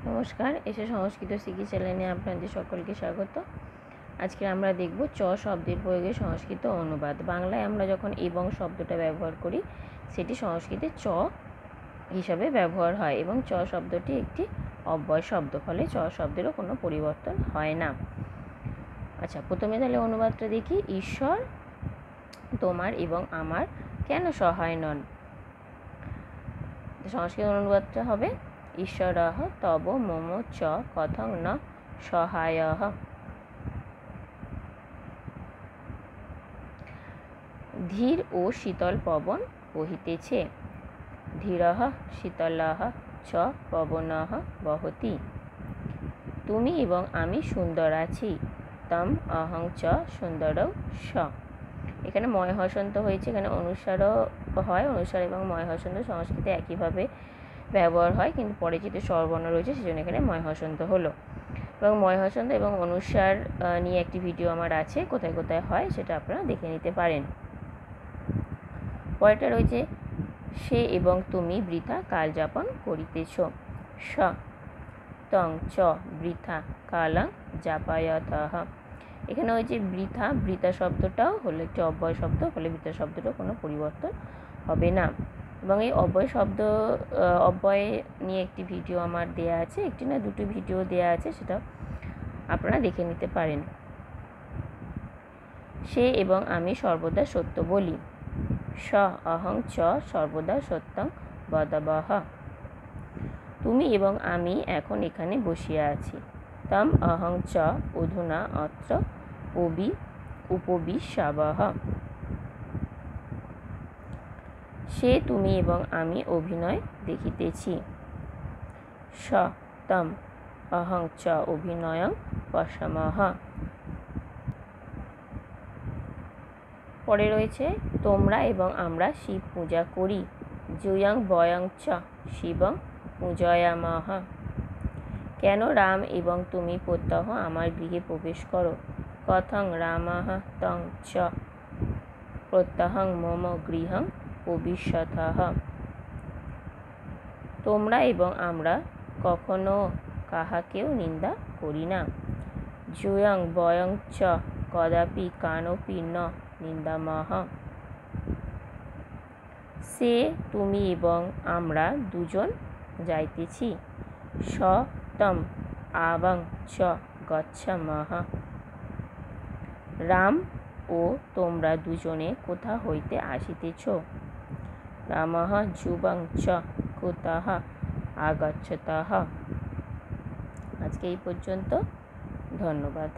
নমস্কার, এসে সংস্কৃত শিখি চ্যানেলে আপনাদের সকলকে স্বাগত। আজকে আমরা দেখব চ শব্দের প্রয়োগে সংস্কৃত অনুবাদ। বাংলায় আমরা যখন এবং শব্দটা ব্যবহার করি সেটি সংস্কৃতে চ হিসাবে ব্যবহার হয় এবং চ শব্দটি একটি অব্যয় শব্দ, ফলে চ শব্দেরও কোনো পরিবর্তন হয় না। আচ্ছা, প্রথমে তাহলে অনুবাদটা দেখি। ঈশ্বর তোমার এবং আমার কেন সহায় নন? সংস্কৃত অনুবাদটা হবে ঈশ্বরঃ তব মম চ কথং ন সহায়ঃ। ধীর ও শীতল পবন বহিতেছে। ধীরঃ শীতলঃ চ পবনঃ বহতি। তুমি এবং আমি সুন্দর আছি। তম অহং চ সুন্দরৌ স। এখানে ময় হসন্ত হয়েছে, এখানে অনুসারও হয়। অনুসার এবং ময় হসন্ত সংস্কৃতে একইভাবে ব্যবহার হয়, কিন্তু পরে যেহেতু স্বরবর্ণ রয়েছে সেজন্য এখানে ময় হসন্ত হলো। এবং ময় হসন্ত এবং অনুসার নিয়ে একটি ভিডিও আমার আছে, কোথায় কোথায় হয় সেটা আপনারা দেখে নিতে পারেন। পরেরটা রয়েছে সে এবং তুমি বৃথা কাল যাপন করিতেছ। স তং চ বৃথা কালং যাপায়তঃ। এখানে হয়েছে বৃথা। বৃথা শব্দটাও হলো একটি অব্যয় শব্দ, ফলে বৃথা শব্দটাও কোনো পরিবর্তন হবে না। এবং এই অব্যয় নিয়ে একটি ভিডিও আমার দেয়া আছে, একটি না দুটো ভিডিও দেয়া আছে, সেটা আপনারা দেখে নিতে পারেন। সে এবং আমি সর্বদা সত্য বলি। স অহং চ সর্বদা সত্যং বদাবহ। তুমি এবং আমি এখন এখানে বসিয়া আছি। তম অহং চ অধুনা অত্র উপবিশ্যাবহ। সে তুমি এবং আমি অভিনয় দেখিতেছি। স তম অহং চ অভিনয়ং পশ্যামহ। পরে রয়েছে তোমরা এবং আমরা শিব পূজা করি। যুয়ং বয়ং চ শিবং পূজয়ামহ। কেন রাম এবং তুমি প্রত্যহ আমার গৃহে প্রবেশ করো? কথং রামঃ তং চ প্রত্যহং মম গৃহং প্রবিশ্যতঃ। তোমরা এবং আমরা কখনো কাহাকেও নিন্দা করি না। যুয়ং বয়ং চ কদাপি কানপি ন নিন্দামহ। সে তুমি এবং আমরা দুজন যাইতেছি। স তম আবং চ গচ্ছামহ। রাম ও তোমরা দুজনে কোথা হইতে আসিতেছ? রামঃ যুবং চ কুতঃ আগচ্ছতঃ। আজকে এই পর্যন্ত। ধন্যবাদ।